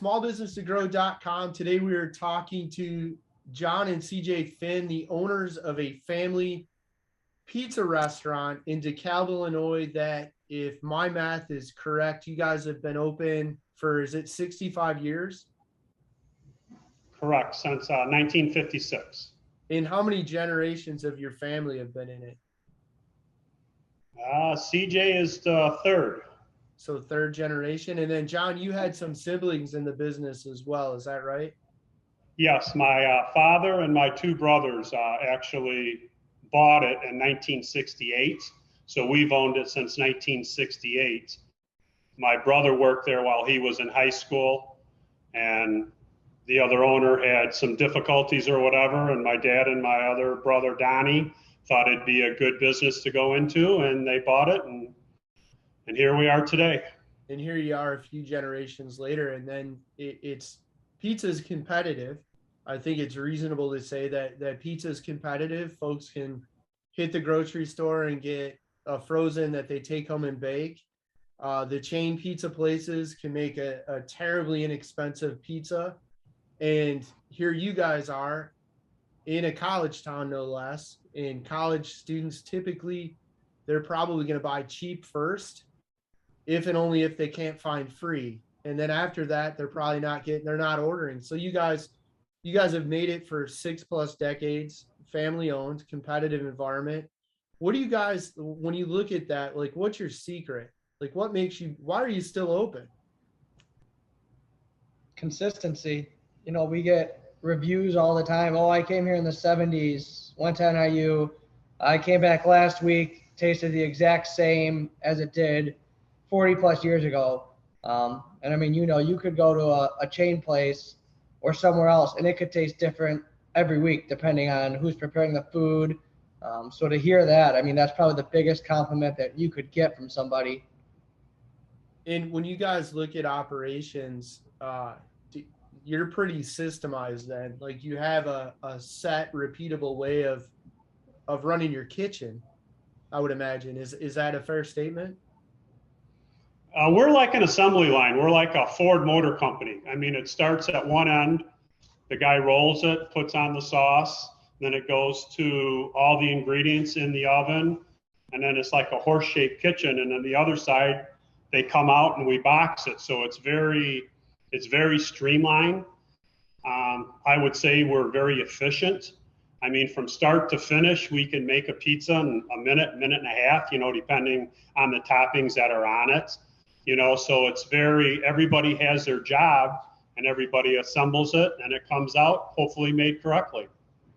smallbusinesstogrow.com. Today we are talking to John and CJ Finn, the owners of a family pizza restaurant in DeKalb, Illinois, that, if my math is correct, you guys have been open for, is it 65 years? Correct, since 1956. And how many generations of your family have been in it? CJ is the third. So third generation. And then John, you had some siblings in the business as well. Is that right? Yes, my father and my two brothers actually bought it in 1968. So we've owned it since 1968. My brother worked there while he was in high school, and the other owner had some difficulties or whatever. And my dad and my other brother, Donnie, thought it'd be a good business to go into, and they bought it. And here we are today. And here you are a few generations later. And then pizza is competitive. I think it's reasonable to say that pizza is competitive. Folks can hit the grocery store and get a frozen that they take home and bake. The chain pizza places can make a terribly inexpensive pizza. And here you guys are in a college town, no less. And college students, typically, they're probably going to buy cheap first, if and only if they can't find free. And then after that, they're not ordering. So you guys have made it for 6+ decades, family owned, competitive environment. What do you guys, when you look at that, like, what's your secret? Like, why are you still open? Consistency. You know, we get reviews all the time. Oh, I came here in the 70s, went to NIU. I came back last week, tasted the exact same as it did 40+ years ago. And I mean, you could go to a chain place or somewhere else, and it could taste different every week depending on who's preparing the food. So to hear that, I mean, that's probably the biggest compliment that you could get from somebody. And when you guys look at operations, you're pretty systemized then. Like, you have a set, repeatable way of running your kitchen, I would imagine. Is that a fair statement? We're like an assembly line. We're like a Ford Motor Company. I mean, it starts at one end. The guy rolls it, puts on the sauce, then it goes to all the ingredients in the oven, and then it's like a horse-shaped kitchen. And then the other side, they come out and we box it. So it's very streamlined. I would say we're very efficient. I mean, from start to finish, we can make a pizza in a minute and a half, depending on the toppings that are on it. So it's everybody has their job, and everybody assembles it, and it comes out hopefully made correctly.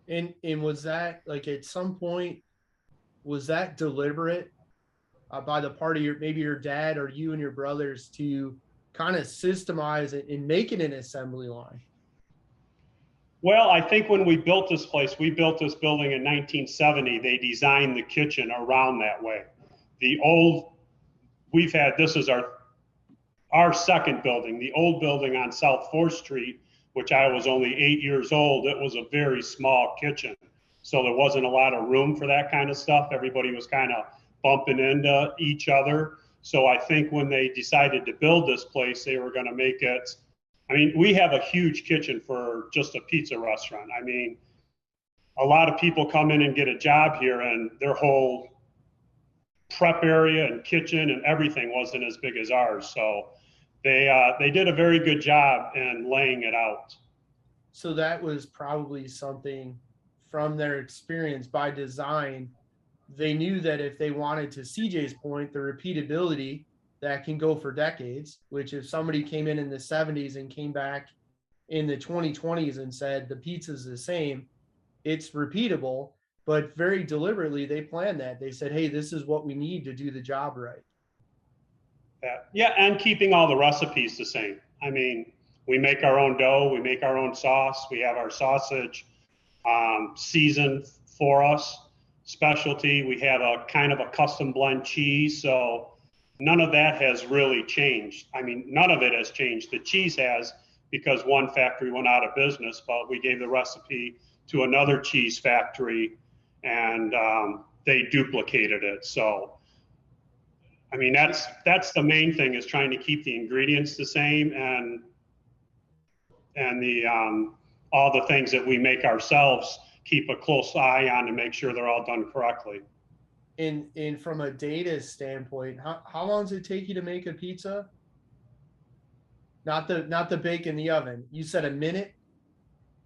And was that, like, at some point, was that deliberate by the part of maybe your dad or you and your brothers to kind of systemize it and make it an assembly line? Well, I think when we built this place, we built this building in 1970. They designed the kitchen around that way. This is our second building. The old building on South 4th Street, which I was only 8 years old, it was a very small kitchen. So there wasn't a lot of room for that kind of stuff. Everybody was kind of bumping into each other. So I think when they decided to build this place, they were going to make it, I mean, we have a huge kitchen for just a pizza restaurant. I mean, a lot of people come in and get a job here, and their whole prep area and kitchen and everything wasn't as big as ours. So they did a very good job in laying it out. So that was probably something from their experience by design. They knew that if they wanted, to CJ's point, the repeatability that can go for decades, which if somebody came in the 70s and came back in the 2020s and said the pizza's the same, it's repeatable. But very deliberately, they planned that. They said, hey, this is what we need to do the job right. Yeah, and keeping all the recipes the same. I mean, we make our own dough, we make our own sauce, we have our sausage seasoned for us, specialty. We have a kind of a custom blend cheese. So none of that has really changed. I mean, none of it has changed. The cheese has, because one factory went out of business, but we gave the recipe to another cheese factory, and they duplicated it. So, I mean, that's the main thing, is trying to keep the ingredients the same. And and the all the things that we make ourselves keep a close eye on to make sure they're all done correctly. In from a data standpoint, how long does it take you to make a pizza? Not the bake in the oven. You said a minute?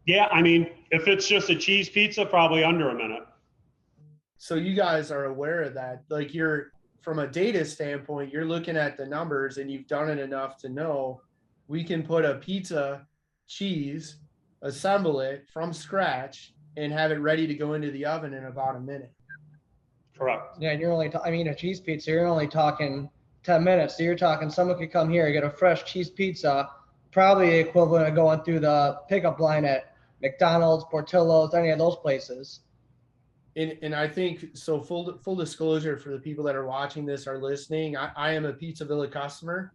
Yeah, I mean, if it's just a cheese pizza, probably under a minute. So you guys are aware of that. Like, you're from a data standpoint, you're looking at the numbers and you've done it enough to know we can put a pizza, cheese, assemble it from scratch and have it ready to go into the oven in about a minute. Correct. Yeah, and you're only, I mean, a cheese pizza, you're only talking 10 minutes. So you're talking someone could come here, get a fresh cheese pizza, probably the equivalent of going through the pickup line at McDonald's, Portillo's, any of those places. And I think, so full disclosure for the people that are watching this or listening, I am a Pizza Villa customer,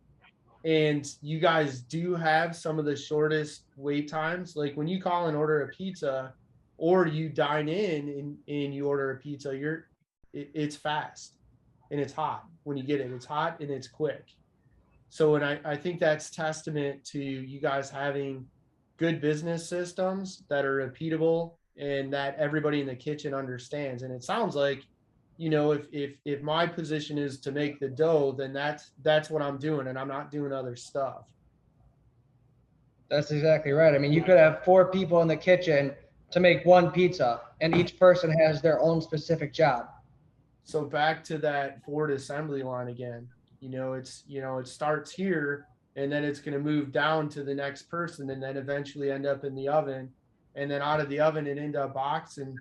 and you guys do have some of the shortest wait times. Like, when you call and order a pizza or you dine in and you order a pizza, it's fast and it's hot when you get it. It's hot and it's quick. So, and I think that's testament to you guys having good business systems that are repeatable and that everybody in the kitchen understands. And it sounds like, if my position is to make the dough, then that's what I'm doing, and I'm not doing other stuff. That's exactly right. I mean, you could have 4 people in the kitchen to make one pizza, and each person has their own specific job. So back to that Ford assembly line again, it starts here and then it's going to move down to the next person and then eventually end up in the oven, and then out of the oven and into a box and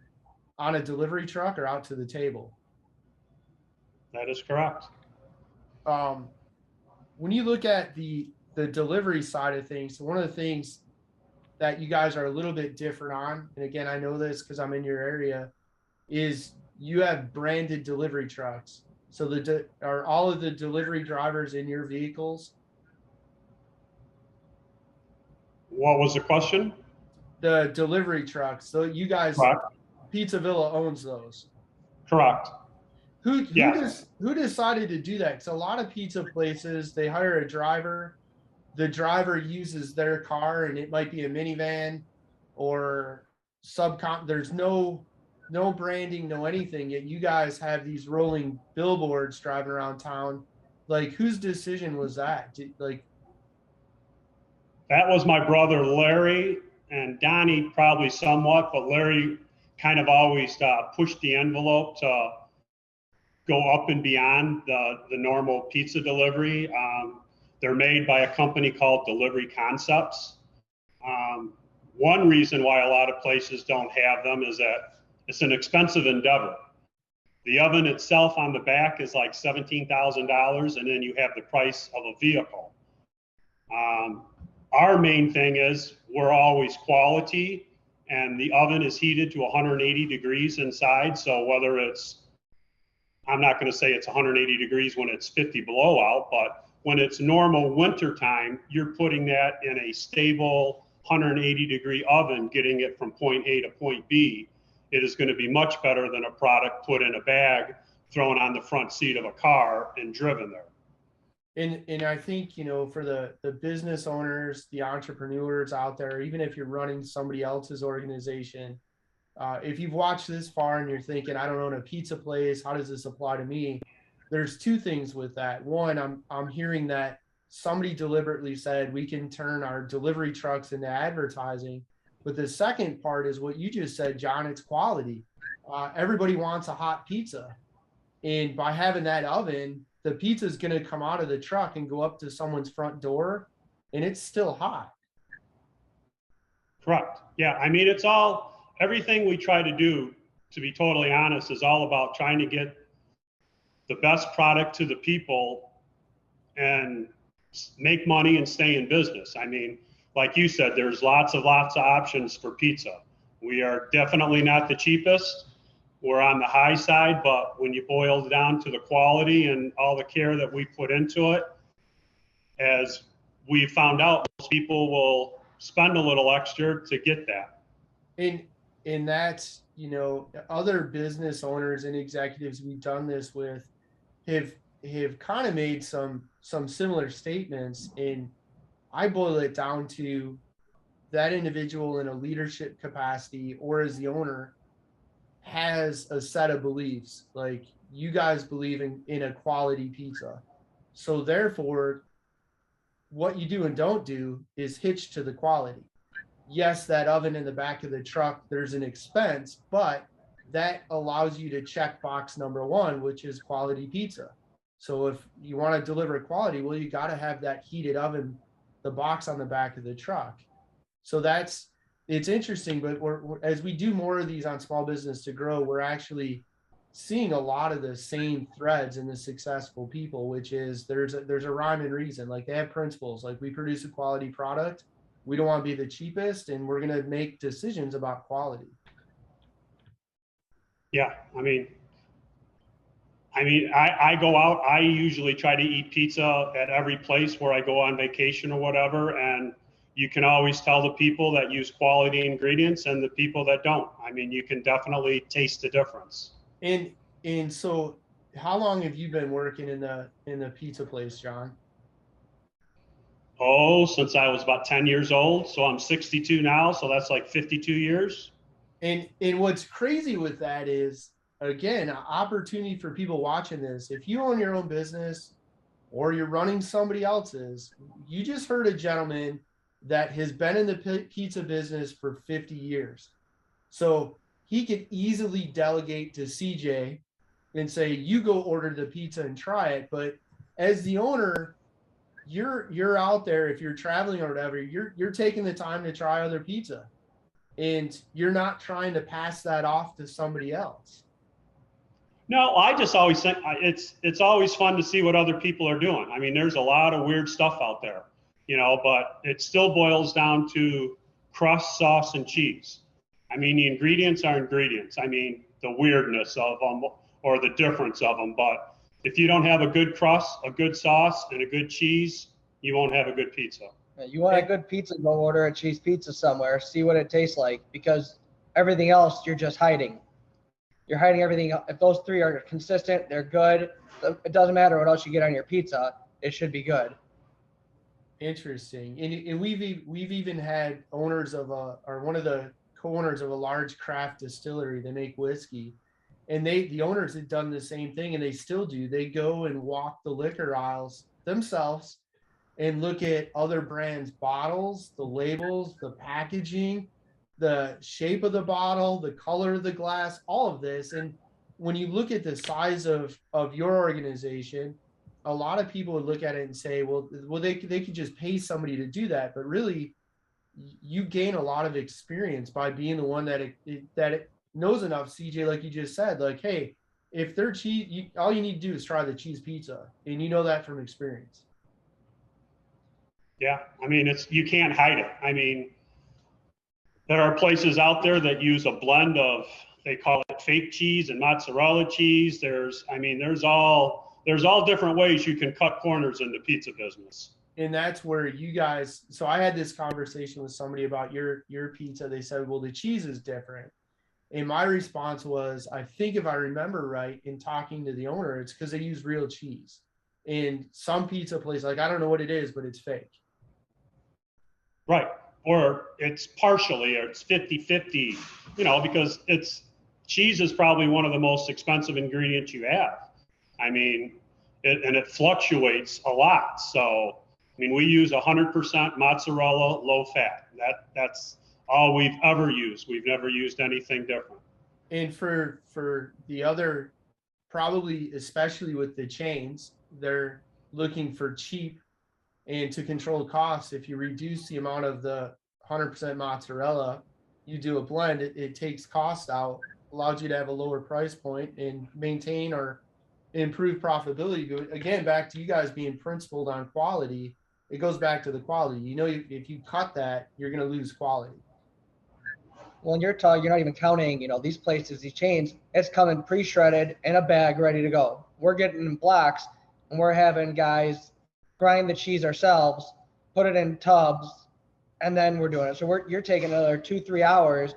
on a delivery truck or out to the table. That is correct. When you look at the delivery side of things, one of the things that you guys are a little bit different on, and again, I know this because I'm in your area, is you have branded delivery trucks. So are all of the delivery drivers in your vehicles? What was the question? The delivery trucks. So you guys, Correct. Pizza Villa owns those. Correct. Who Yes. who decided to do that? Because a lot of pizza places, they hire a driver. The driver uses their car, and it might be a minivan or subcon. There's no branding, no anything. Yet you guys have these rolling billboards driving around town. Like, whose decision was that? That was my brother Larry, and Donnie probably somewhat, but Larry kind of always pushed the envelope to go up and beyond the normal pizza delivery. They're made by a company called Delivery Concepts. One reason why a lot of places don't have them is that it's an expensive endeavor. The oven itself on the back is like $17,000, and then you have the price of a vehicle. Our main thing is we're always quality, and the oven is heated to 180 degrees inside. So whether I'm not going to say it's 180 degrees when it's 50 below out, but when it's normal winter time, you're putting that in a stable 180 degree oven, getting it from point A to point B. It is going to be much better than a product put in a bag, thrown on the front seat of a car and driven there. And I think, for the business owners, the entrepreneurs out there, even if you're running somebody else's organization, if you've watched this far and you're thinking, I don't own a pizza place, how does this apply to me? There's 2 things with that. One, I'm hearing that somebody deliberately said we can turn our delivery trucks into advertising. But the second part is what you just said, John, it's quality. Everybody wants a hot pizza. And by having that oven, the pizza is going to come out of the truck and go up to someone's front door, and it's still hot. Correct. Yeah. I mean, everything we try to do, to be totally honest, is all about trying to get the best product to the people and make money and stay in business. I mean, like you said, there's lots of options for pizza. We are definitely not the cheapest. We're on the high side, but when you boil it down to the quality and all the care that we put into it, as we found out, most people will spend a little extra to get that. And that's, other business owners and executives we've done this with have kind of made some similar statements. And I boil it down to that individual in a leadership capacity or as the owner has a set of beliefs. Like you guys believe in a quality pizza. So therefore, what you do and don't do is hitch to the quality. Yes, that oven in the back of the truck, there's an expense, but that allows you to check box number one, which is quality pizza. So if you want to deliver quality, well, you got to have that heated oven, the box on the back of the truck. So it's interesting, but as we do more of these on Small Business to Grow, we're actually seeing a lot of the same threads in the successful people, which is there's a rhyme and reason. Like they have principles, like we produce a quality product. We don't want to be the cheapest, and we're going to make decisions about quality. Yeah. I go out, I usually try to eat pizza at every place where I go on vacation or whatever. And you can always tell the people that use quality ingredients and the people that don't. I mean, you can definitely taste the difference. And so how long have you been working in the pizza place, John? Oh, since I was about 10 years old. So I'm 62 now. So that's like 52 years. And what's crazy with that is, again, an opportunity for people watching this. If you own your own business or you're running somebody else's, you just heard a gentleman that has been in the pizza business for 50 years. So he could easily delegate to CJ and say, you go order the pizza and try it. But as the owner, you're out there, if you're traveling or whatever, you're taking the time to try other pizza. And you're not trying to pass that off to somebody else. No, I just always think it's always fun to see what other people are doing. I mean, there's a lot of weird stuff out there, but it still boils down to crust, sauce, and cheese. I mean, the ingredients are ingredients. I mean, the weirdness of them or the difference of them. But if you don't have a good crust, a good sauce, and a good cheese, you won't have a good pizza. You want a good pizza, go order a cheese pizza somewhere, see what it tastes like, because everything else you're just hiding. You're hiding everything. If those three are consistent, they're good. It doesn't matter what else you get on your pizza. It should be good. Interesting. And we've even had owners of or one of the co-owners of a large craft distillery. They make whiskey, and the owners had done the same thing, and they still do. They go and walk the liquor aisles themselves and look at other brands' bottles, the labels, the packaging, the shape of the bottle, the color of the glass, all of this. And when you look at the size of your organization, a lot of people would look at it and say, well, they could just pay somebody to do that. But really, you gain a lot of experience by being the one that it knows enough, CJ, like you just said, like, hey, if they're cheese, all you need to do is try the cheese pizza. And you know that from experience. Yeah, I mean, you can't hide it. I mean, there are places out there that use a blend of, they call it fake cheese and mozzarella cheese. There's all different ways you can cut corners in the pizza business. And that's where you guys, so I had this conversation with somebody about your pizza. They said, well, the cheese is different. And my response was, I think if I remember right, in talking to the owner, it's because they use real cheese. And some pizza place, like, I don't know what it is, but it's fake. Right. Or it's partially, or it's 50-50, because cheese is probably one of the most expensive ingredients you have. I mean, it fluctuates a lot. So, I mean, we use 100% mozzarella, low fat. That's all we've ever used. We've never used anything different. And for the other, probably especially with the chains, they're looking for cheap. And to control costs, if you reduce the amount of the 100% mozzarella, you do a blend, it takes cost out, allows you to have a lower price point and maintain or improve profitability. But again, back to you guys being principled on quality, it goes back to the quality. If you cut that, you're going to lose quality. Well, you're not even counting, these places, these chains, it's coming pre-shredded in a bag ready to go. We're getting in blocks, and we're having guys grind the cheese ourselves, put it in tubs, and then we're doing it. So you're taking another 2-3 hours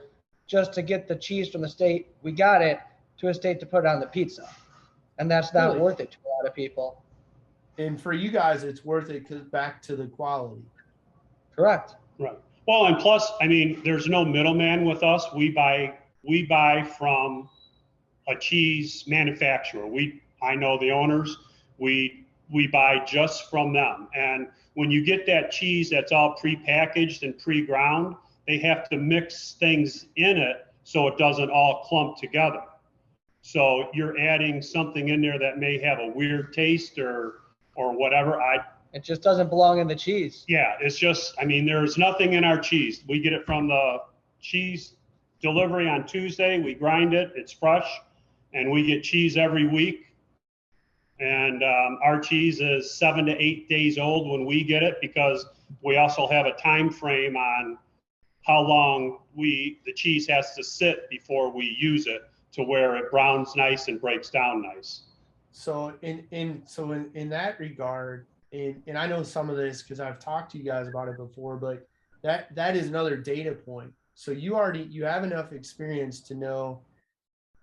just to get the cheese from the state we got it to a state to put it on the pizza. And that's not Really? worth it to a lot of people. And for you guys, it's worth it because back to the quality. Correct. Right. Well, and plus, I mean, there's no middleman with us. We buy from a cheese manufacturer. I know the owners. We buy just from them. And when you get that cheese that's all prepackaged and pre-ground, they have to mix things in it so it doesn't all clump together. So you're adding something in there that may have a weird taste or whatever. It just doesn't belong in the cheese. Yeah, it's just, I mean, there's nothing in our cheese. We get it from the cheese delivery on Tuesday. We grind it. It's fresh. And we get cheese every week. And our cheese is 7 to 8 days old when we get it, because we also have a time frame on how long the cheese has to sit before we use it to where it browns nice and breaks down nice. So in that regard, and I know some of this because I've talked to you guys about it before, but that is another data point. So you have enough experience to know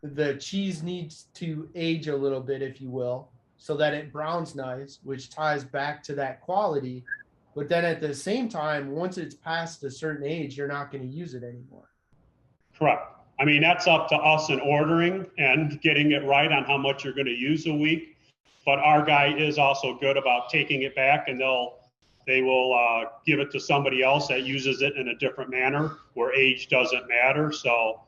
the cheese needs to age a little bit, if you will, so that it browns nice, which ties back to that quality. But then at the same time, once it's past a certain age, you're not going to use it anymore. Correct. I mean, that's up to us in ordering and getting it right on how much you're going to use a week. But our guy is also good about taking it back, and they will give it to somebody else that uses it in a different manner where age doesn't matter. So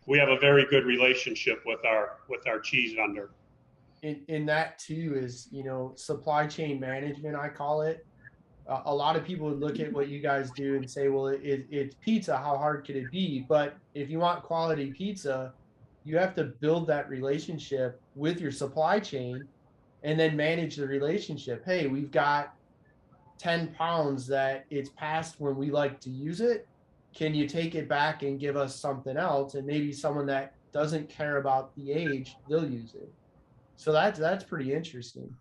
we have a very good relationship with our cheese vendor. In that too is, supply chain management, I call it. A lot of people would look at what you guys do and say, well, it's pizza. How hard could it be? But if you want quality pizza, you have to build that relationship with your supply chain and then manage the relationship. Hey, we've got 10 pounds that it's past when we like to use it. Can you take it back and give us something else? And maybe someone that doesn't care about the age, they'll use it. So that's pretty interesting.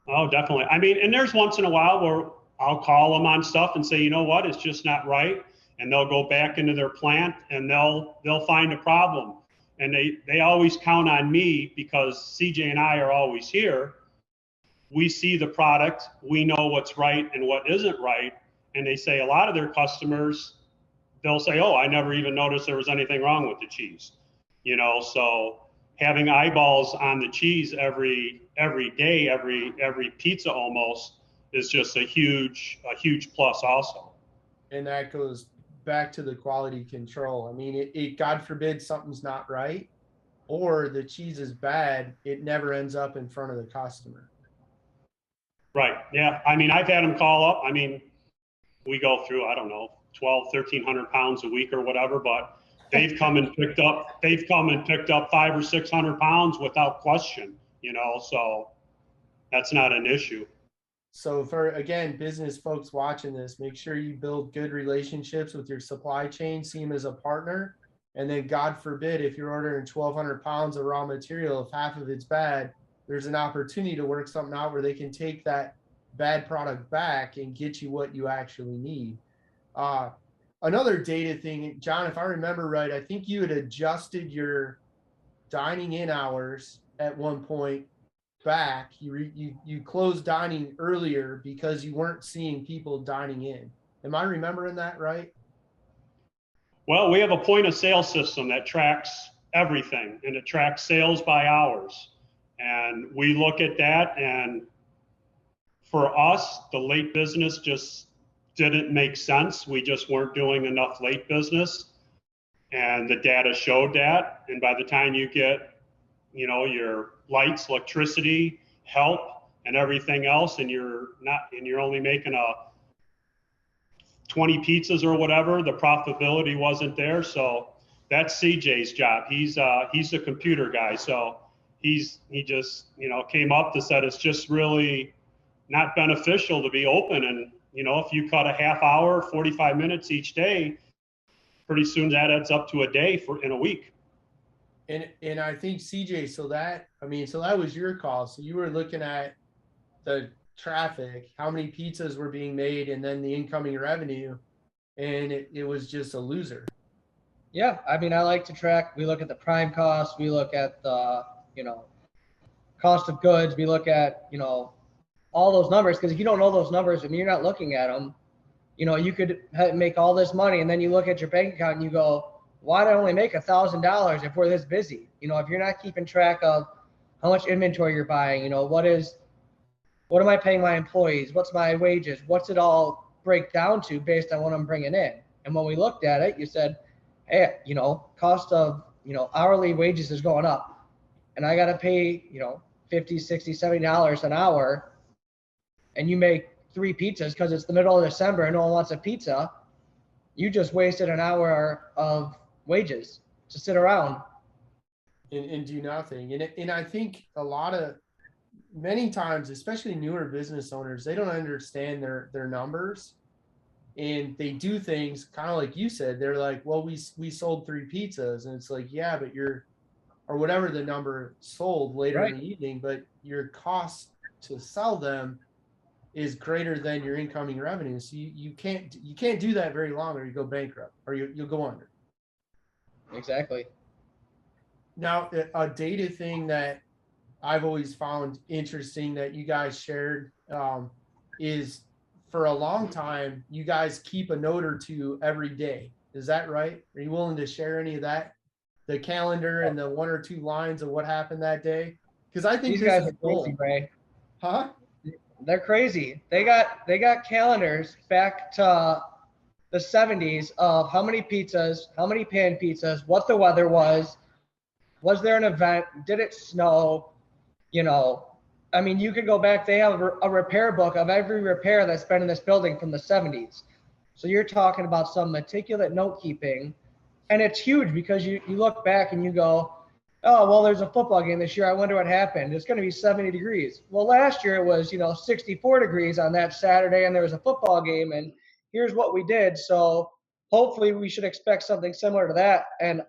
Oh, definitely. I mean, and there's once in a while where I'll call them on stuff and say, you know what, it's just not right. And they'll go back into their plant and they'll find a problem. And they always count on me because CJ and I are always here. We see the product, we know what's right and what isn't right. And they say a lot of their customers, they'll say, oh, I never even noticed there was anything wrong with the cheese. So having eyeballs on the cheese every day, every pizza almost, is just a huge plus also. And that goes back to the quality control. I mean, it God forbid something's not right or the cheese is bad, it never ends up in front of the customer. Right. Yeah. I mean, I've had them call up. I mean, we go through, I don't know, 1,300 pounds a week or whatever, but they've come and picked up 500 or 600 pounds without question, so that's not an issue. So for, again, business folks watching this, make sure you build good relationships with your supply chain, see them as a partner. And then God forbid, if you're ordering 1,200 pounds of raw material, if half of it's bad, there's an opportunity to work something out where they can take that bad product back and get you what you actually need. Another data thing, John, if I remember right, I think you had adjusted your dining in hours at one point back. You closed dining earlier because you weren't seeing people dining in. Am I remembering that right? Well, we have a point of sale system that tracks everything, and it tracks sales by hours. And we look at that, and for us, the late business just didn't make sense. We just weren't doing enough late business, and the data showed that. And by the time you get, your lights, electricity, help, and everything else, and you're only making 20 pizzas or whatever, the profitability wasn't there. So that's CJ's job. He's a computer guy. So he just, came up to said it's just really not beneficial to be open. And, if you cut a half hour, 45 minutes each day, pretty soon that adds up to a day in a week. And I think CJ, so that was your call. So you were looking at the traffic, how many pizzas were being made, and then the incoming revenue, and it was just a loser. Yeah, I mean, I like to track. We look at the prime cost. We look at the, cost of goods. We look at, all those numbers, because if you don't know those numbers and you're not looking at them, you could make all this money, and then you look at your bank account and you go, why did I only make $1,000 if we're this busy? If you're not keeping track of how much inventory you're buying, what am I paying my employees? What's my wages? What's it all break down to based on what I'm bringing in? And when we looked at it, you said, hey, cost of, hourly wages is going up, and I got to pay, $50, $60, $70 an hour, and you make 3 pizzas because it's the middle of December and no one wants a pizza. You just wasted an hour of wages to sit around and do nothing. And I think many times, especially newer business owners, they don't understand their numbers, and they do things kind of like you said. They're like, well, we sold 3 pizzas, and it's like, yeah, but or whatever the number sold later in the evening, but your cost to sell them is greater than your incoming revenue. So you can't do that very long, or you go bankrupt, or you'll go under. Exactly. Now, a data thing that I've always found interesting that you guys shared is, for a long time, you guys keep a note or two every day. Is that right? Are you willing to share any of that? The calendar and the 1 or 2 lines of what happened that day? Because I think these guys are crazy, Ray. Huh? They're crazy. They got calendars back to the 70s of how many pizzas, how many pan pizzas, what the weather was there an event, did it snow, you could go back. They have a repair book of every repair that's been in this building from the 70s. So you're talking about some meticulous note keeping, and it's huge because you look back and you go, oh, well, there's a football game this year. I wonder what happened. It's going to be 70 degrees. Well, last year it was, 64 degrees on that Saturday, and there was a football game, and here's what we did. So hopefully we should expect something similar to that. And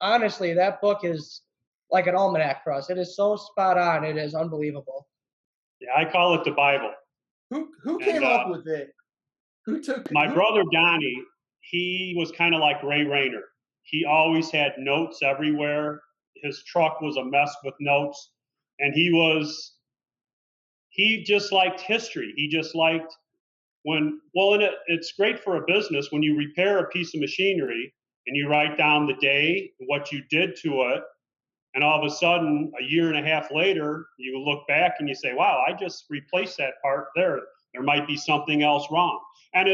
honestly, that book is like an almanac for us. It is so spot on. It is unbelievable. Yeah, I call it the Bible. Who came up with it? Who took my brother Donnie? He was kind of like Ray Rayner. He always had notes everywhere. His truck was a mess with notes, and he just liked history. He just liked and it's great for a business when you repair a piece of machinery and you write down the day, what you did to it, and all of a sudden, a year and a half later, you look back and you say, wow, I just replaced that part there. There might be something else wrong. And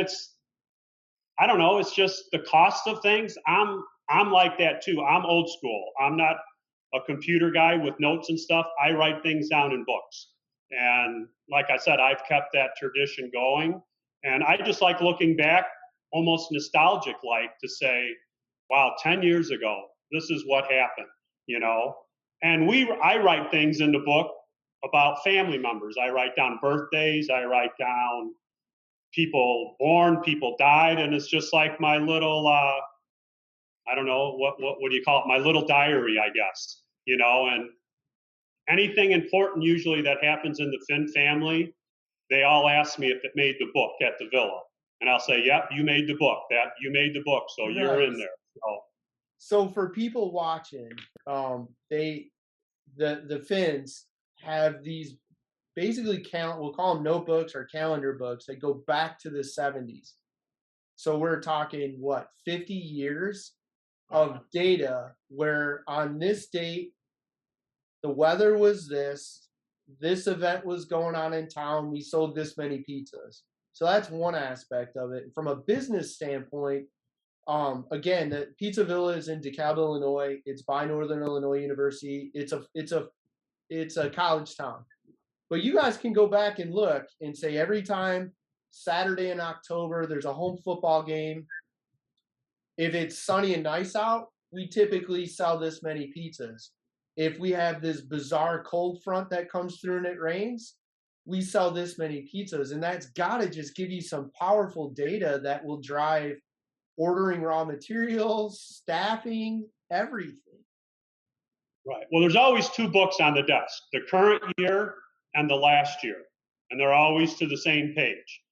I don't know, it's just the cost of things. I'm like that too. I'm old school. I'm not a computer guy with notes and stuff. I write things down in books. And like I said, I've kept that tradition going. And I just like looking back, almost nostalgic like, to say, wow, 10 years ago, this is what happened, And I write things in the book about family members. I write down birthdays. I write down people born, people died. And it's just like my little, I don't know, what do you call it? My little diary, I guess, and anything important usually that happens in the Finn family, they all ask me if it made the book at the villa. And I'll say, yep, you made the book. You made the book, so you're in there. So for people watching, the Finns have these basically we'll call them notebooks or calendar books that go back to the 70s. So we're talking 50 years of data where on this date the weather was this event was going on in town, we sold this many pizzas. So that's one aspect of it. From a business standpoint, again, the Pizza Villa is in DeKalb, Illinois. It's by Northern Illinois University. It's a college town. But you guys can go back and look and say every time Saturday in October there's a home football game, if it's sunny and nice out, we typically sell this many pizzas. If we have this bizarre cold front that comes through and it rains, we sell this many pizzas. And that's got to just give you some powerful data that will drive ordering raw materials, staffing, everything. Right. Well, there's always 2 books on the desk, the current year and the last year. And they're always to the same page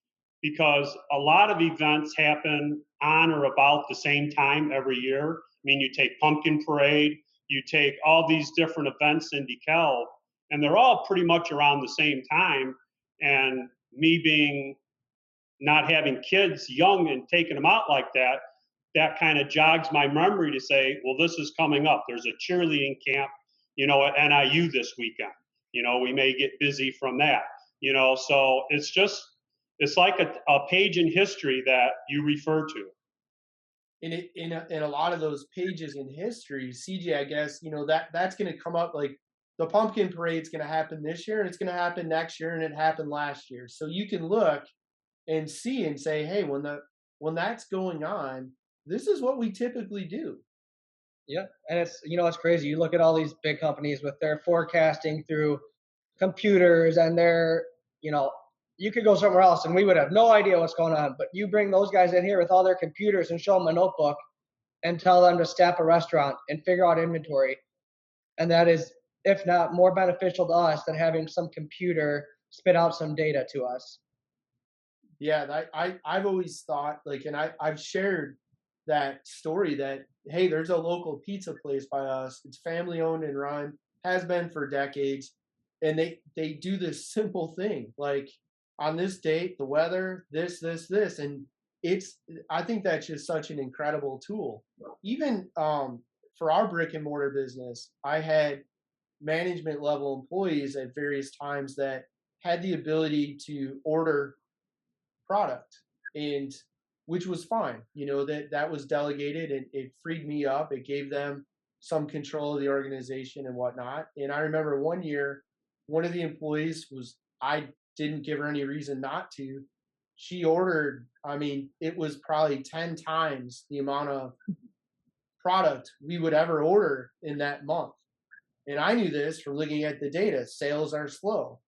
because a lot of events happen on or about the same time every year. I mean, you take Pumpkin Parade, you take all these different events in DeKalb, and they're all pretty much around the same time. And me being not having kids young and taking them out like that, that kind of jogs my memory to say, well, this is coming up. There's a cheerleading camp, at NIU this weekend. We may get busy from that, so it's like a page in history that you refer to. In a lot of those pages in history, CJ, I guess, that's going to come up, like the pumpkin parade's going to happen this year and it's going to happen next year and it happened last year. So you can look and see and say, hey, when that's going on, this is what we typically do. Yeah. And it's crazy. You look at all these big companies with their forecasting through computers and their, you could go somewhere else and we would have no idea what's going on. But you bring those guys in here with all their computers and show them a notebook and tell them to staff a restaurant and figure out inventory. And that is, if not more beneficial to us than having some computer spit out some data to us. Yeah, I've always thought, like, and I've shared that story that, hey, there's a local pizza place by us. It's family owned and run, has been for decades. And they do this simple thing, like on this date, the weather, this. And I think that's just such an incredible tool. Even for our brick and mortar business, I had management level employees at various times that had the ability to order product, and which was fine. That was delegated and it freed me up. It gave them some control of the organization and whatnot. And I remember one year, one of the employees I didn't give her any reason not to. She ordered, it was probably 10 times the amount of product we would ever order in that month. And I knew this from looking at the data. Sales are slow.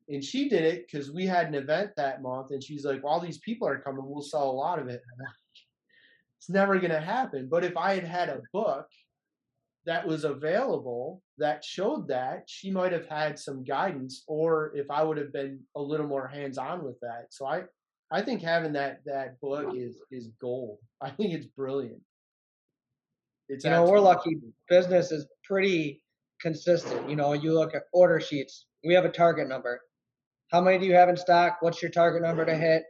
And she did it because we had an event that month. And she's like, well, all these people are coming, we'll sell a lot of it. It's never going to happen. But if I had had a book that was available that showed that, she might have had some guidance, or if I would have been a little more hands-on with that. So I think having that book is gold. I think it's brilliant. We're lucky. Business is pretty consistent. You look at order sheets. We have a target number. How many do you have in stock? What's your target number to hit?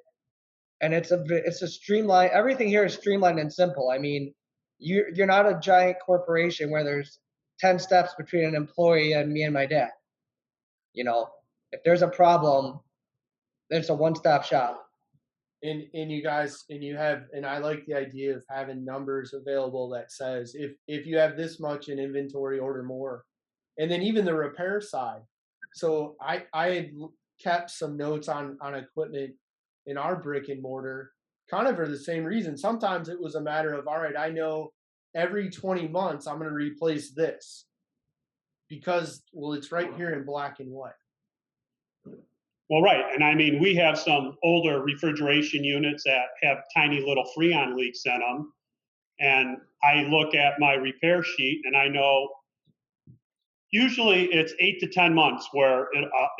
And it's a streamline. Everything here is streamlined and simple. You're not a giant corporation where there's 10 steps between an employee and me and my dad. If there's a problem, there's a one-stop shop. And you guys, and I like the idea of having numbers available that says, if you have this much in inventory, order more. And then even the repair side. So I had kept some notes on equipment in our brick and mortar, kind of for the same reason. Sometimes it was a matter of, all right, I know every 20 months I'm going to replace this because, well, it's right here in black and white. Well, right. And we have some older refrigeration units that have tiny little Freon leaks in them. And I look at my repair sheet and I know usually it's 8 to 10 months where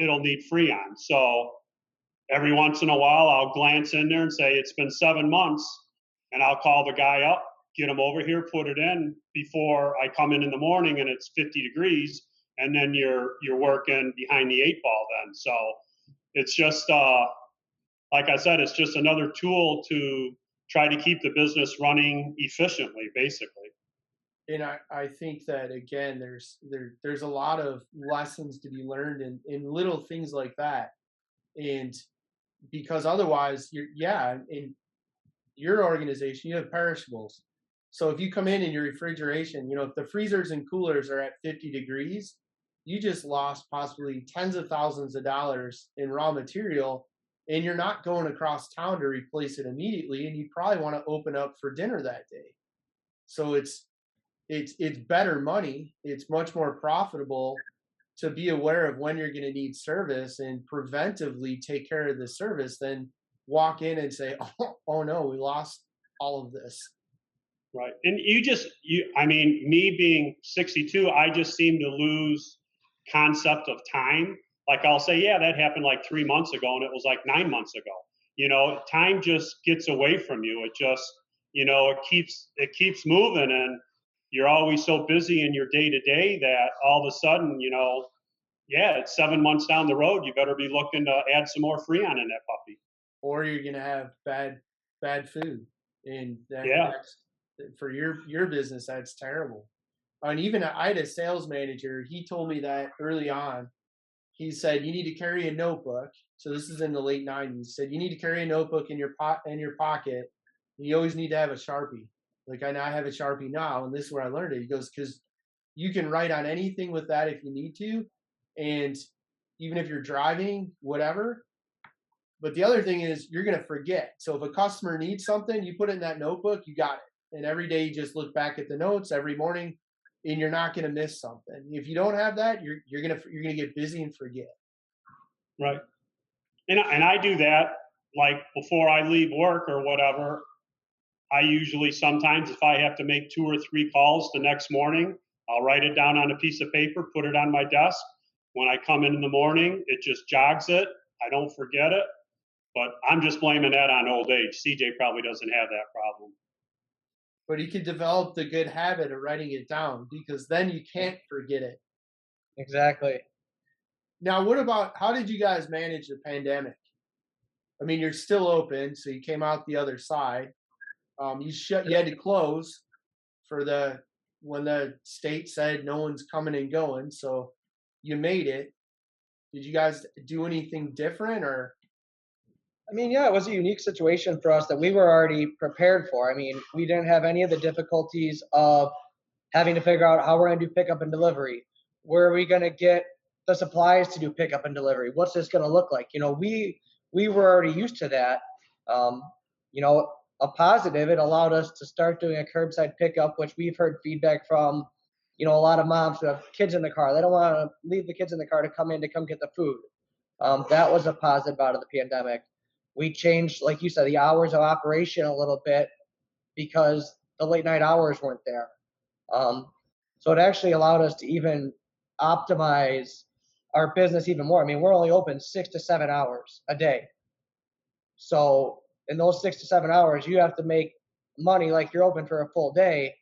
it'll need Freon. So every once in a while, I'll glance in there and say, it's been 7 months. And I'll call the guy up, get him over here, put it in before I come in the morning and it's 50 degrees. And then you're working behind the 8 ball then. So it's just, like I said, it's just another tool to try to keep the business running efficiently, basically. And I think that, again, there's a lot of lessons to be learned in little things like that. And because otherwise, in your organization, you have perishables. So if you come in your refrigeration, if the freezers and coolers are at 50 degrees, you just lost possibly tens of thousands of dollars in raw material, and you're not going across town to replace it immediately, and you probably want to open up for dinner that day. So it's better money. It's much more profitable to be aware of when you're going to need service and preventively take care of the service than walk in and say, oh no, we lost all of this. Right. And me being 62, I just seem to lose concept of time. Like I'll say, yeah, that happened like 3 months ago and it was like 9 months ago. Time just gets away from you. It just, it keeps moving, and you're always so busy in your day to day that all of a sudden, it's 7 months down the road. You better be looking to add some more Freon in that puppy. or you're gonna have bad food, and Yeah. that's for your business. That's terrible. And even I had a sales manager. He told me that early on. He said you need to carry a notebook. So this is in the late '90s. He said you need to carry a notebook in your pocket. And you always need to have a Sharpie. Like I have a Sharpie now, and this is where I learned it. He goes, because you can write on anything with that if you need to, and even if you're driving, whatever. But the other thing is you're gonna forget. So if a customer needs something, you put it in that notebook, you got it. And every day you just look back at the notes every morning, and you're not gonna miss something. If you don't have that, you're gonna get busy and forget. Right. And I do that like before I leave work or whatever. I usually sometimes, if I have to make 2 or 3 calls the next morning, I'll write it down on a piece of paper, put it on my desk. When I come in the morning, it just jogs it. I don't forget it. But I'm just blaming that on old age. CJ probably doesn't have that problem. But you can develop the good habit of writing it down, because then you can't forget it. Exactly. Now, what about, how did you guys manage the pandemic? I mean, you're still open, so you came out the other side. You had to close for when the state said no one's coming and going, so you made it. Did you guys do anything different, or? I mean, yeah, it was a unique situation for us that we were already prepared for. I mean, we didn't have any of the difficulties of having to figure out how we're going to do pickup and delivery. Where are we going to get the supplies to do pickup and delivery? What's this going to look like? We were already used to that. Um, a positive, it allowed us to start doing a curbside pickup, which we've heard feedback from, a lot of moms who have kids in the car. They don't want to leave the kids in the car to come get the food. That was a positive out of the pandemic. We changed, like you said, the hours of operation a little bit because the late night hours weren't there. So it actually allowed us to even optimize our business even more. I mean, we're only open 6 to 7 hours a day. So in those 6 to 7 hours, you have to make money like you're open for a full day,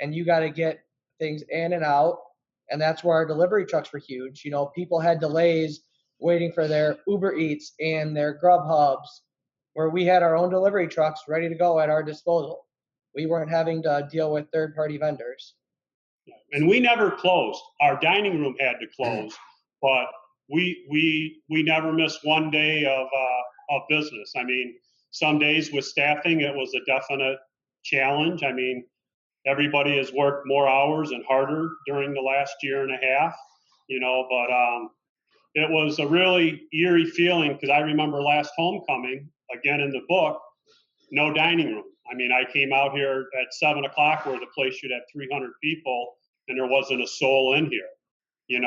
and you got to get things in and out. And that's where our delivery trucks were huge. People had delays waiting for their Uber Eats and their Grubhubs, where we had our own delivery trucks ready to go at our disposal. We weren't having to deal with third-party vendors. And we never closed. Our dining room had to close, but we never missed one day of business. I mean, some days with staffing, it was a definite challenge. I mean, everybody has worked more hours and harder during the last year and a half, but it was a really eerie feeling because I remember last homecoming, again in the book, no dining room. I mean, I came out here at 7 o'clock where the place should have 300 people, and there wasn't a soul in here, and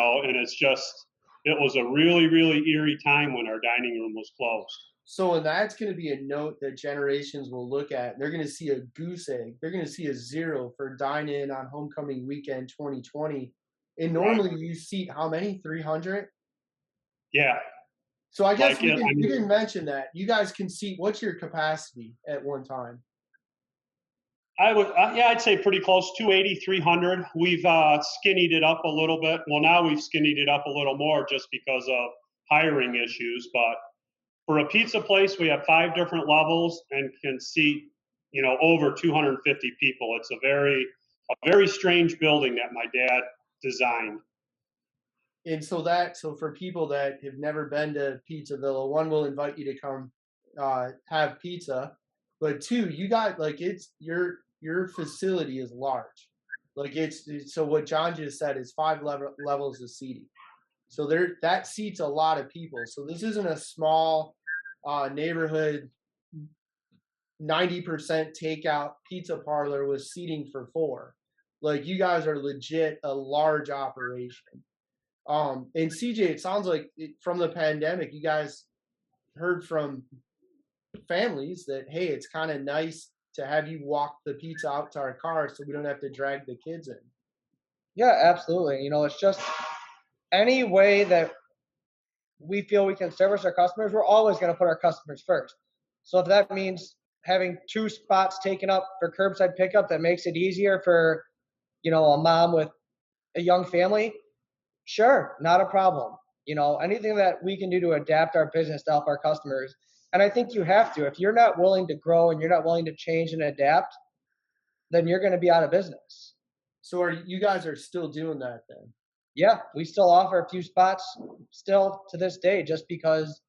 it was a really, really eerie time when our dining room was closed. So, and that's going to be a note that generations will look at. They're going to see a goose egg. They're going to see a 0 for dine-in on homecoming weekend 2020. And normally you seat how many? 300? Yeah. So I guess we didn't mention that. You guys can seat, what's your capacity at one time? I'd say pretty close, 280, 300. We've skinnied it up a little bit. Well, now we've skinnied it up a little more just because of hiring issues. But for a pizza place, we have 5 different levels and can seat, over 250 people. It's a very strange building that my dad designed. And so for people that have never been to Pizza Villa, 1, we'll invite you to come have pizza, but 2, you got it's your facility is large. So what John just said is 5 levels of seating. So that seats a lot of people. So this isn't a small neighborhood 90% takeout pizza parlor with seating for 4. You guys are legit a large operation. And CJ, it sounds like from the pandemic, you guys heard from families that, hey, it's kind of nice to have you walk the pizza out to our car so we don't have to drag the kids in. Yeah, absolutely. It's just any way that we feel we can service our customers, we're always going to put our customers first. So if that means having 2 spots taken up for curbside pickup, that makes it easier for, a mom with a young family, sure, not a problem. Anything that we can do to adapt our business to help our customers And I think you have to. If you're not willing to grow and you're not willing to change and adapt, then you're going to be out of business. So you guys are still doing that then? Yeah, we still offer a few spots still to this day, just because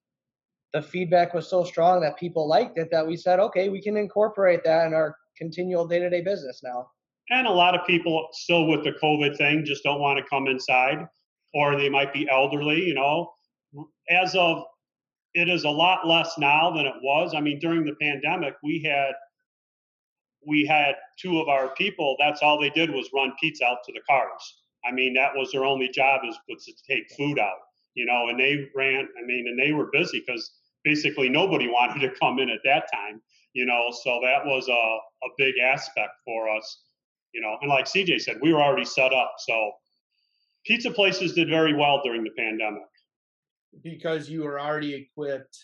the feedback was so strong that people liked it, that we said, okay, we can incorporate that in our continual day-to-day business now. And a lot of people still with the COVID thing just don't want to come inside, or they might be elderly, you know. As of, it is a lot less now than it was. I mean, during the pandemic, we had two of our people, that's all they did was run pizza out to the cars. I mean, that was their only job, was to take food out, you know, and they ran, I mean, and they were busy because basically nobody wanted to come in at that time, you know, so that was a big aspect for us, you know, and like CJ said, we were already set up. So pizza places did very well during the pandemic. Because you were already equipped,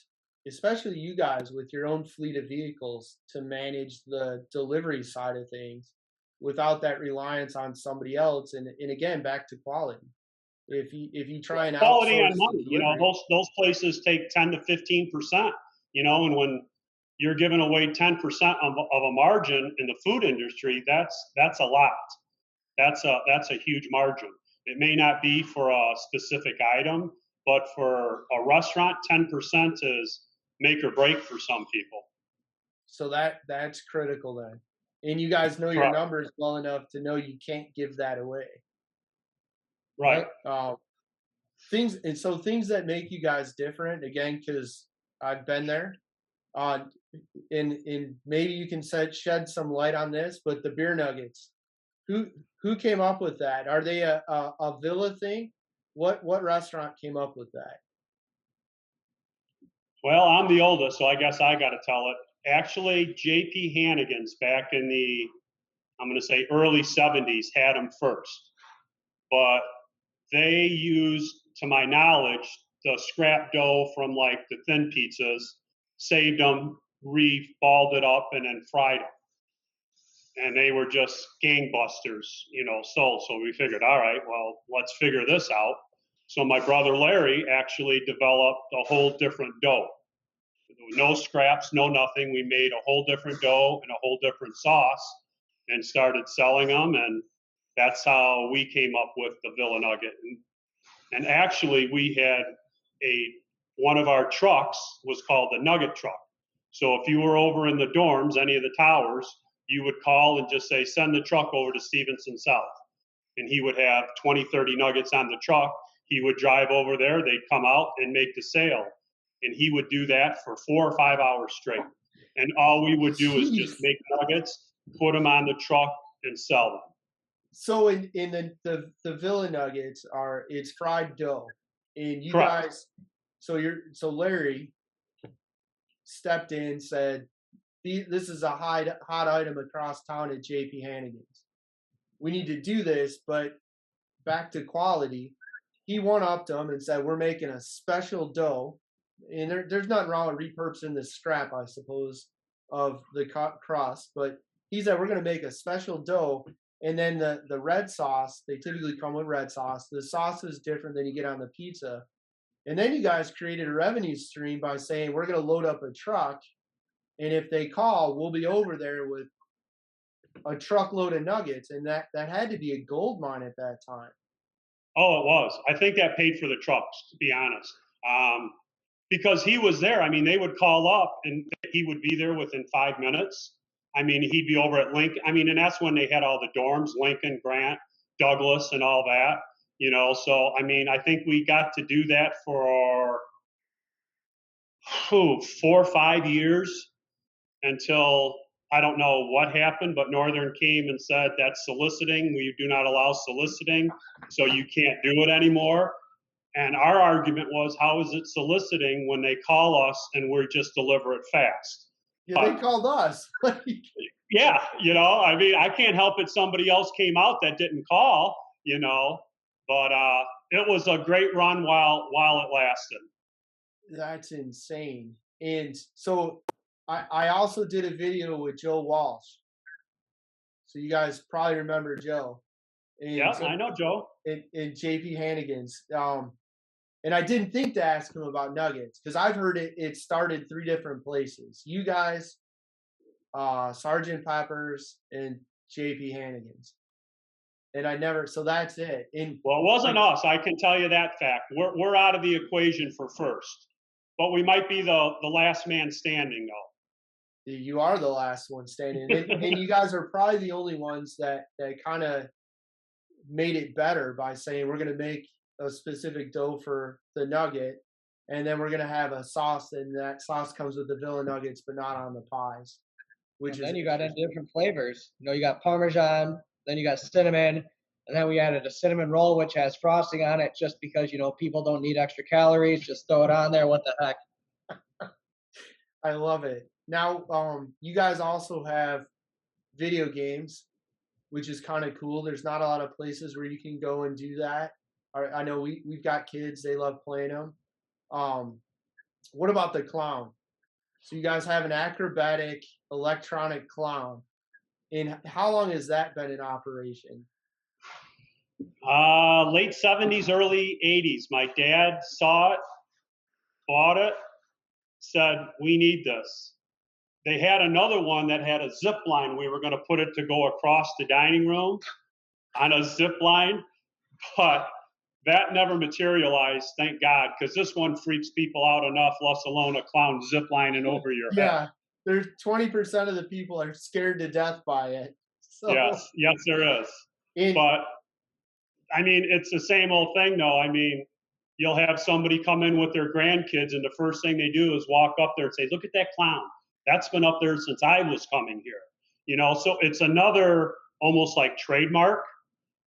especially you guys, with your own fleet of vehicles to manage the delivery side of things without that reliance on somebody else. And again, back to quality. If you try and quality outsource and money, you know, those places take 10 to 15%, you know, and when you're giving away 10% of a margin in the food industry, that's a lot. That's a huge margin. It may not be for a specific item, but for a restaurant, 10% is make or break for some people. So that's critical then. And you guys know your numbers well enough to know you can't give that away. Right. Things that make you guys different, again, because I've been there. And maybe you can shed some light on this, but the beer nuggets, who came up with that? Are they a Villa thing? What restaurant came up with that? Well, I'm the oldest, so I guess I got to tell it. Actually, J.P. Hannigan's back in the, I'm going to say early 70s, had them first. But they used, to my knowledge, the scrap dough from like the thin pizzas, saved them, re-balled it up, and then fried them. And they were just gangbusters, you know, sold. So we figured, all right, well, let's figure this out. So my brother Larry actually developed a whole different dough. No scraps, no nothing. We made a whole different dough and a whole different sauce and started selling them. And that's how we came up with the Villa Nugget. And actually, we had one of our trucks was called the Nugget Truck. So if you were over in the dorms, any of the towers, you would call and just say, send the truck over to Stevenson South. And he would have 20, 30 nuggets on the truck. He would drive over there. They'd come out and make the sale. And he would do that for 4 or 5 hours straight. And all we would do is just make nuggets, put them on the truck, and sell them. So in the Villa Nuggets it's fried dough. And you Correct. guys, so Larry stepped in, said, this is a hot item across town at JP Hannigan's. We need to do this, but back to quality, he went up to them and said, we're making a special dough. And there's nothing wrong with repurposing the scrap, I suppose, of the crust. But he said, we're going to make a special dough. And then the red sauce, they typically come with red sauce. The sauce is different than you get on the pizza. And then you guys created a revenue stream by saying, we're going to load up a truck. And if they call, we'll be over there with a truckload of nuggets. And that had to be a gold mine at that time. Oh, it was. I think that paid for the trucks, to be honest. Because he was there. I mean, they would call up and he would be there within 5 minutes. I mean, he'd be over at Lincoln. I mean, and that's when they had all the dorms, Lincoln, Grant, Douglas, and all that, you know. So, I mean, I think we got to do that for 4 or 5 years until I don't know what happened, but Northern came and said that's soliciting. We do not allow soliciting, so you can't do it anymore. And our argument was, how is it soliciting when they call us and we just deliver it fast? Yeah, they called us. Yeah, you know, I mean, I can't help it. Somebody else came out that didn't call, you know, but it was a great run while it lasted. That's insane. And so I also did a video with Joe Walsh. So you guys probably remember Joe. Yeah, I know Joe. In JP Hannigan's. And I didn't think to ask him about nuggets because I've heard it started 3 different places. You guys, Sergeant Pepper's, and JP Hannigan's. And I never, so that's it. Well, it wasn't us. I can tell you that fact. We're out of the equation for first, but we might be the last man standing, though. You are the last one standing, and you guys are probably the only ones that kind of made it better by saying we're going to make a specific dough for the nugget, and then we're going to have a sauce, and that sauce comes with the Villa nuggets, but not on the pies. And then you got into different flavors. You know, you got Parmesan, then you got cinnamon, and then we added a cinnamon roll, which has frosting on it just because, you know, people don't need extra calories. Just throw it on there. What the heck? I love it. Now, you guys also have video games, which is kind of cool. There's not a lot of places where you can go and do that. I know we've got kids. They love playing them. What about the clown? So you guys have an acrobatic electronic clown. And how long has that been in operation? Late 70s, early 80s. My dad saw it, bought it, said, we need this. They had another one that had a zip line. We were going to put it to go across the dining room on a zip line, but that never materialized, thank God, because this one freaks people out enough, let alone a clown zip lining over your head. Yeah, there's 20% of the people are scared to death by it. So. Yes, there is. But, I mean, it's the same old thing, though. I mean, you'll have somebody come in with their grandkids, and the first thing they do is walk up there and say, look at that clown. That's been up there since I was coming here. You know, so it's another almost like trademark,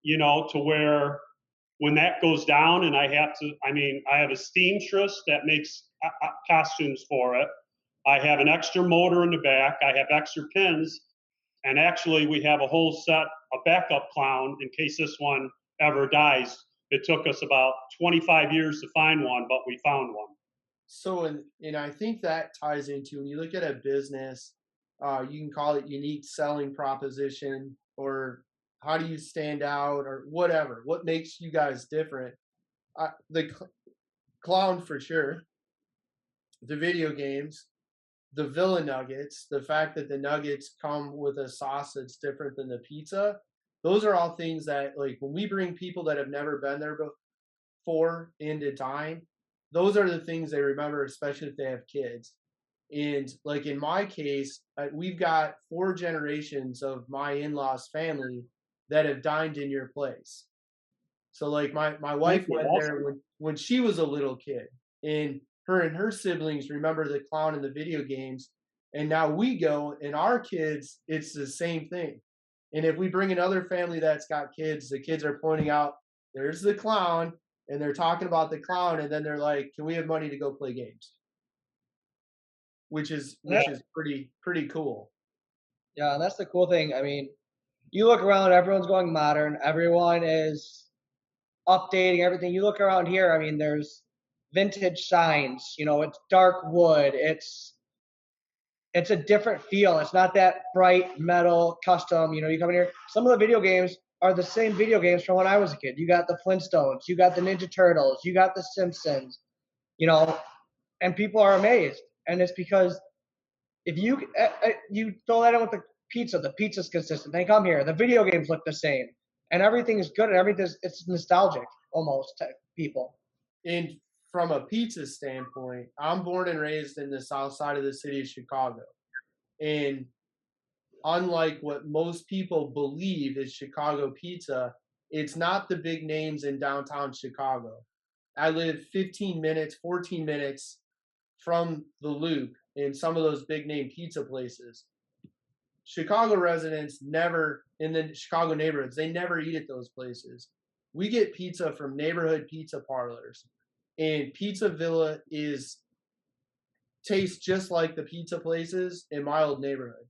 you know, to where when that goes down and I have a seamstress that makes costumes for it. I have an extra motor in the back. I have extra pins. And actually, we have a whole set, a backup clown in case this one ever dies. It took us about 25 years to find one, but we found one. So, and I think that ties into, when you look at a business, you can call it unique selling proposition, or how do you stand out, or whatever. What makes you guys different? The clown for sure. The video games, the Villa nuggets, the fact that the nuggets come with a sauce that's different than the pizza. Those are all things that, like, when we bring people that have never been there before into dine, those are the things they remember, especially if they have kids. And like in my case, we've got 4 generations of my in-laws family that have dined in your place. So like my wife went there when she was a little kid, and her siblings remember the clown in the video games. And now we go, and our kids, it's the same thing. And if we bring another family that's got kids, the kids are pointing out, there's the clown, and they're talking about the clown, and then they're like, can we have money to go play games? Which is pretty cool. Yeah, and that's the cool thing. I mean, you look around, everyone's going modern. Everyone is updating everything. You look around here, I mean, there's vintage signs. You know, it's dark wood. It's a different feel. It's not that bright metal custom. You know, you come in here. Some of the video games are the same video games from when I was a kid. You got the Flintstones. You got the Ninja Turtles. You got the Simpsons. You know, and people are amazed. And it's because if you throw that in with the pizza's consistent. They come here. The video games look the same. And everything is good, and it's nostalgic almost to people. And from a pizza standpoint, I'm born and raised in the south side of the city of Chicago. And unlike what most people believe is Chicago pizza, it's not the big names in downtown Chicago. I live 14 minutes from the Loop in some of those big name pizza places. Chicago residents never, in the Chicago neighborhoods, they never eat at those places. We get pizza from neighborhood pizza parlors, and Pizza Villa tastes just like the pizza places in my old neighborhood.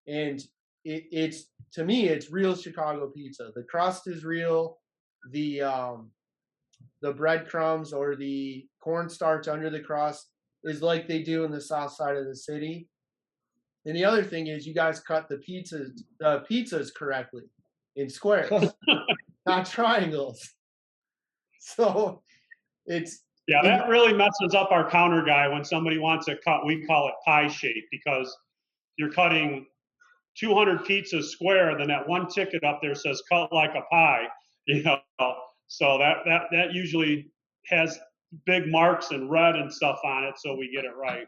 And it's to me, it's real Chicago pizza. The crust is real. The breadcrumbs or the cornstarch under the crust is like they do in the south side of the city. And the other thing is, you guys cut the pizzas correctly in squares, not triangles. So it's Yeah, that really messes up our counter guy when somebody wants it cut. We call it pie shape because you're cutting 200 pizzas square, then that one ticket up there says cut like a pie, you know. So that usually has big marks and red and stuff on it, so we get it right.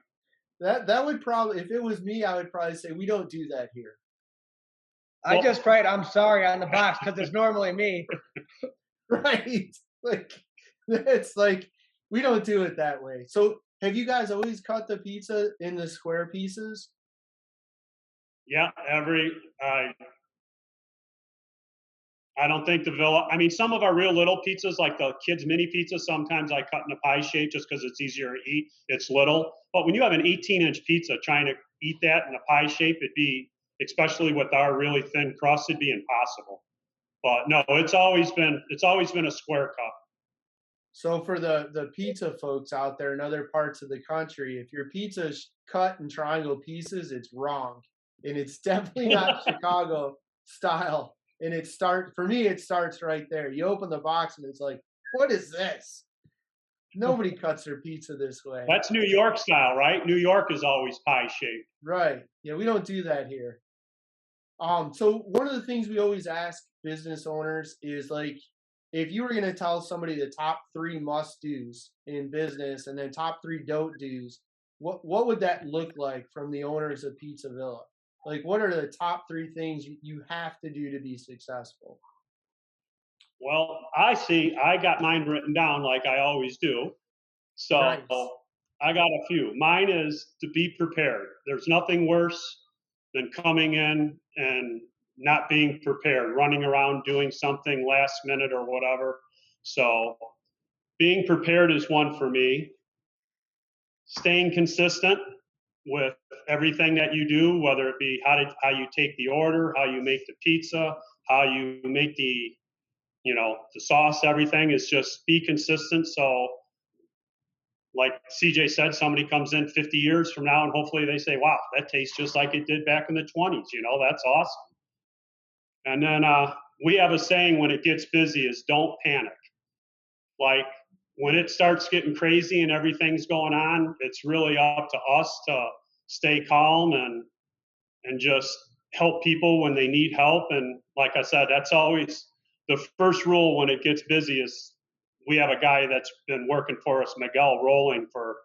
That would probably, if it was me, I would probably say we don't do that here. I just write "I'm sorry" on the box because it's normally me. Right. Like it's like we don't do it that way. So have you guys always cut the pizza in the square pieces? Yeah, I don't think the Villa. I mean, some of our real little pizzas, like the kids' mini pizza, sometimes I cut in a pie shape just because it's easier to eat. It's little, but when you have an 18-inch pizza, trying to eat that in a pie shape, it'd be, especially with our really thin crust, it'd be impossible. But no, it's always been a square cut. So for the pizza folks out there in other parts of the country, if your pizza's cut in triangle pieces, it's wrong, and it's definitely not Chicago style. And for me, it starts right there. You open the box and it's like, what is this? Nobody cuts their pizza this way. That's New York style, right? New York is always pie shaped. Right. Yeah, we don't do that here. So one of the things we always ask business owners is like, if you were going to tell somebody the top 3 must-dos in business and then top 3 don't-dos, what would that look like from the owners of Pizza Villa? Like, what are the top 3 things you have to do to be successful? Well, I got mine written down like I always do. So Nice. I got a few. Mine is to be prepared. There's nothing worse than coming in and not being prepared, running around doing something last minute or whatever. So being prepared is one for me. Staying consistent with everything that you do, whether it be how you take the order, how you make the pizza, how you make the sauce, everything is just be consistent. So like CJ said, somebody comes in 50 years from now and hopefully they say, wow, that tastes just like it did back in the 20s. That's awesome. And then we have a saying when it gets busy is don't panic. Like when it starts getting crazy and everything's going on, it's really up to us to stay calm and just help people when they need help. And like I said, that's always the first rule when it gets busy is we have a guy that's been working for us, Miguel, rolling for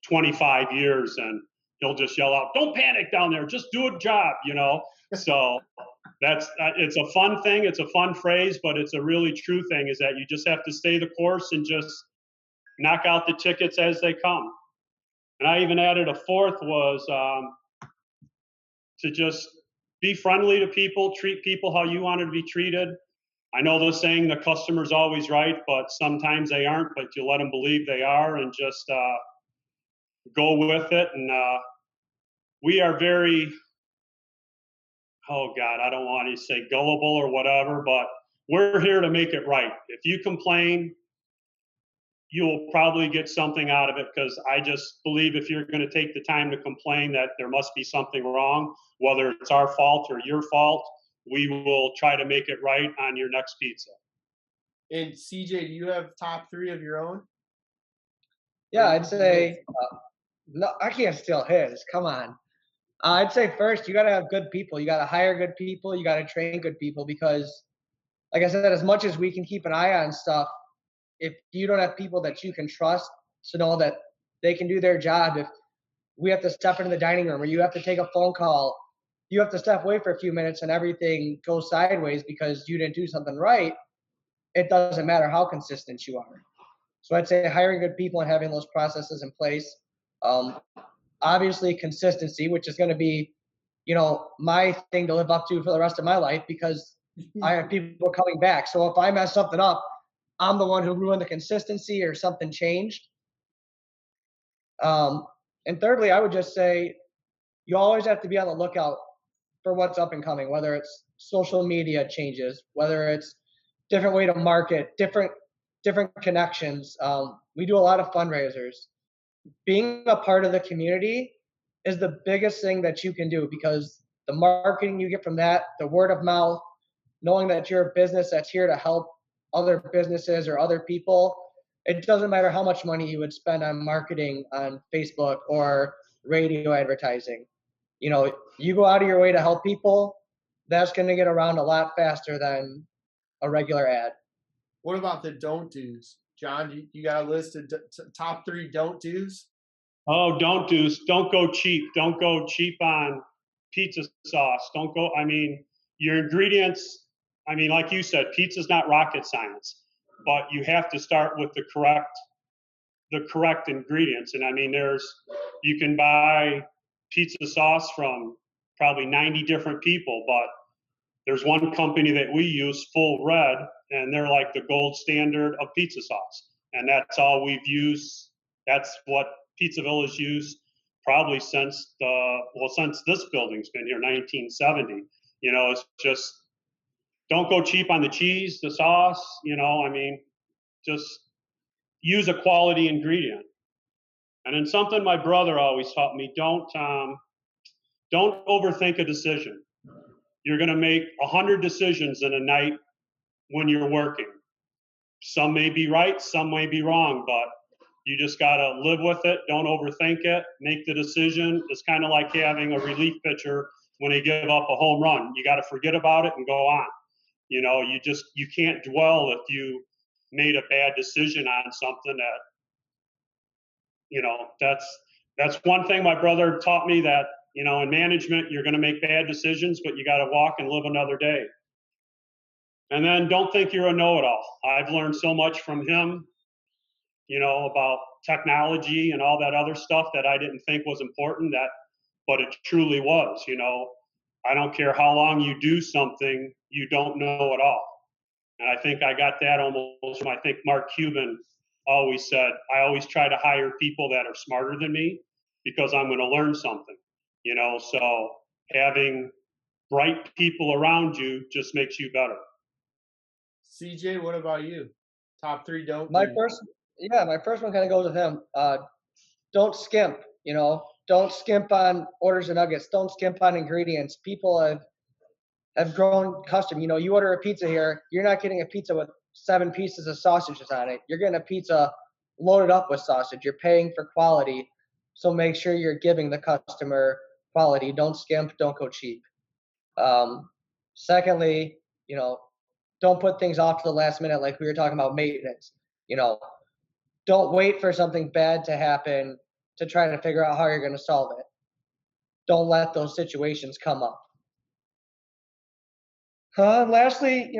25 years, and he'll just yell out, don't panic down there, just do a job, So it's a fun thing. It's a fun phrase, but it's a really true thing is that you just have to stay the course and just knock out the tickets as they come. And I even added a fourth was to just be friendly to people, treat people how you want to be treated. I know the saying the customer's always right, but sometimes they aren't, but you let them believe they are and just go with it. And we are very, oh God, I don't want to say gullible or whatever, but we're here to make it right. If you complain, you'll probably get something out of it because I just believe if you're going to take the time to complain that there must be something wrong, whether it's our fault or your fault, we will try to make it right on your next pizza. And CJ, do you have top 3 of your own? Yeah, I'd say, no, I can't steal his. Come on. I'd say first, you got to have good people. You got to hire good people. You got to train good people because, like I said, as much as we can keep an eye on stuff, if you don't have people that you can trust to know that they can do their job, if we have to step into the dining room or you have to take a phone call, you have to step away for a few minutes and everything goes sideways because you didn't do something right, it doesn't matter how consistent you are. So I'd say hiring good people and having those processes in place. Obviously consistency, which is going to be, my thing to live up to for the rest of my life because I have people coming back. So if I mess something up, I'm the one who ruined the consistency or something changed. And thirdly, I would just say you always have to be on the lookout for what's up and coming, whether it's social media changes, whether it's different way to market, different connections. We do a lot of fundraisers. Being a part of the community is the biggest thing that you can do because the marketing you get from that, the word of mouth, knowing that you're a business that's here to help other businesses or other people, it doesn't matter how much money you would spend on marketing on Facebook or radio advertising. You go out of your way to help people, that's going to get around a lot faster than a regular ad. What about the don't do's? John, you got a list of top 3 don't do's? Oh, don't do's. Don't go cheap. Don't go cheap on pizza sauce. Don't go, your ingredients, like you said, pizza's not rocket science, but you have to start with the correct ingredients. And you can buy pizza sauce from probably 90 different people, but there's one company that we use, Full Red, and they're like the gold standard of pizza sauce. And that's all we've used. That's what Pizzaville has used probably since this building's been here, 1970. It's just, don't go cheap on the cheese, the sauce, just use a quality ingredient. And then something my brother always taught me, don't overthink a decision. You're going to make 100 decisions in a night when you're working. Some may be right, some may be wrong, but you just got to live with it. Don't overthink it. Make the decision. It's kind of like having a relief pitcher when they give up a home run. You got to forget about it and go on. You can't dwell if you made a bad decision on something that's one thing my brother taught me, that, in management, you're going to make bad decisions, but you got to walk and live another day. And then don't think you're a know-it-all. I've learned so much from him, about technology and all that other stuff that I didn't think was important, but it truly was. I don't care how long you do something, you don't know it all. And I think I got that almost from, I think Mark Cuban always said, I always try to hire people that are smarter than me because I'm going to learn something. So having bright people around you just makes you better. CJ, what about you? Top 3 don't. My first one kind of goes with him. Don't skimp. Don't skimp on orders and nuggets. Don't skimp on ingredients. People have grown custom. You order a pizza here, you're not getting a pizza with 7 pieces of sausages on it. You're getting a pizza loaded up with sausage. You're paying for quality. So make sure you're giving the customer quality. Don't skimp. Don't go cheap. Secondly, don't put things off to the last minute, like we were talking about maintenance. Don't wait for something bad to happen to try to figure out how you're going to solve it. Don't let those situations come up. Lastly,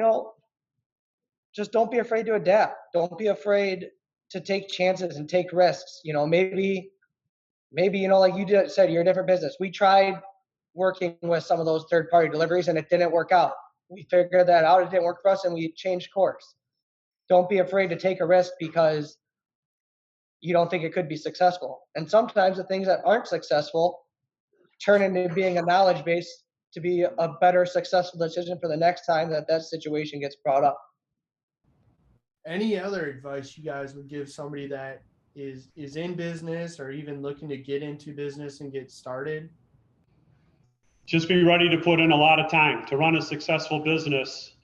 just don't be afraid to adapt. Don't be afraid to take chances and take risks. Maybe, like you said, you're a different business. We tried working with some of those third-party deliveries and it didn't work out. We figured that out. It didn't work for us and we changed course. Don't be afraid to take a risk because you don't think it could be successful. And sometimes the things that aren't successful turn into being a knowledge base to be a better successful decision for the next time that situation gets brought up. Any other advice you guys would give somebody that is in business or even looking to get into business and get started? Just be ready to put in a lot of time to run a successful business.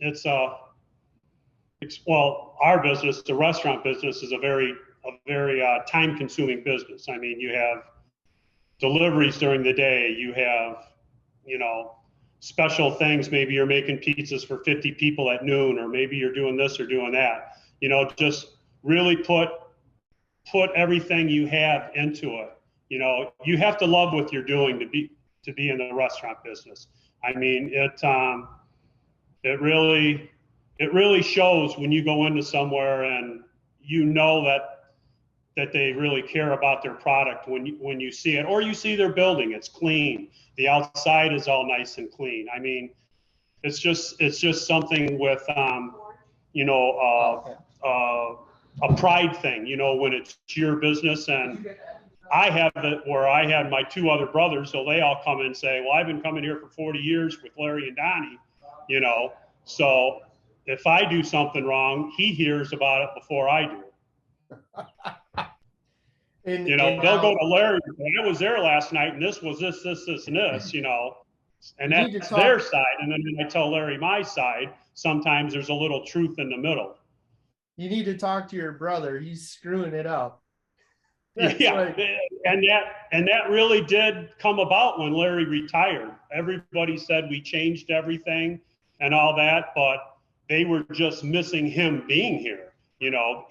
Our business, the restaurant business, is a very time-consuming business. You have deliveries during the day. You have, special things. Maybe you're making pizzas for 50 people at noon, or maybe you're doing this or doing that. Just really put everything you have into it. You have to love what you're doing to be in the restaurant business. It really shows when you go into somewhere and that they really care about their product when you see it, or you see their building. It's clean. The outside is all nice and clean. It's just something with a pride thing, when it's your business. And I have it where I had my 2 other brothers, so they all come and say, well, I've been coming here for 40 years with Larry and Donnie, so if I do something wrong, he hears about it before I do. They'll go to Larry, I was there last night and this was this, and this, and that's their side. And then when I tell Larry my side, sometimes there's a little truth in the middle. you need to talk to your brother. He's screwing it up. Yeah, like, and that really did come about when Larry retired. Everybody said we changed everything and all that, but they were just missing him being here. You know,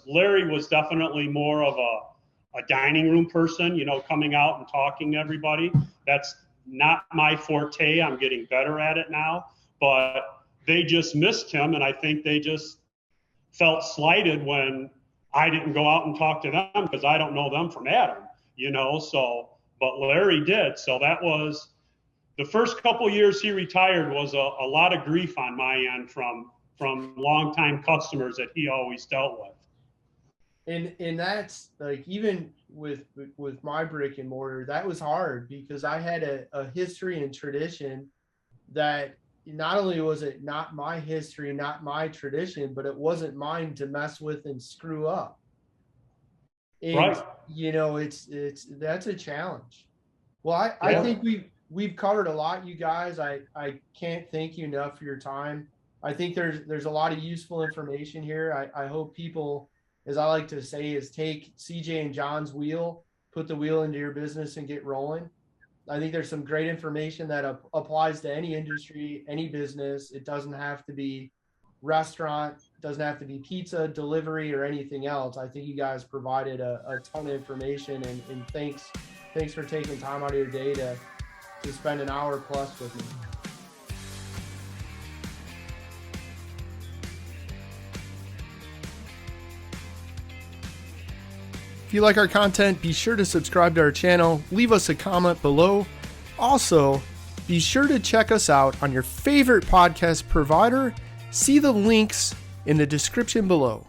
Larry was definitely more of a dining room person, you know, coming out and talking to everybody. That's not my forte. I'm getting better at it now, but they just missed him. And I think they just felt slighted when I didn't go out and talk to them because I don't know them from Adam, you know, so, but Larry did. So that was the first couple years he retired was a lot of grief on my end from longtime customers that he always dealt with. And that's like, even with my brick and mortar, that was hard because I had a history and tradition that not only was it not my history, not my tradition, but it wasn't mine to mess with and screw up. And, right. You know, that's a challenge. Well, I think we've covered a lot, you guys. I can't thank you enough for your time. I think there's a lot of useful information here. I hope people, as I like to say, is take CJ and John's wheel, put the wheel into your business and get rolling. I think there's some great information that applies to any industry, any business. It doesn't have to be restaurant, doesn't have to be pizza, delivery, or anything else. I think you guys provided a ton of information, and thanks for taking time out of your day to spend an hour plus with me. If you like our content, be sure to subscribe to our channel, leave us a comment below. Also, be sure to check us out on your favorite podcast provider. See the links in the description below.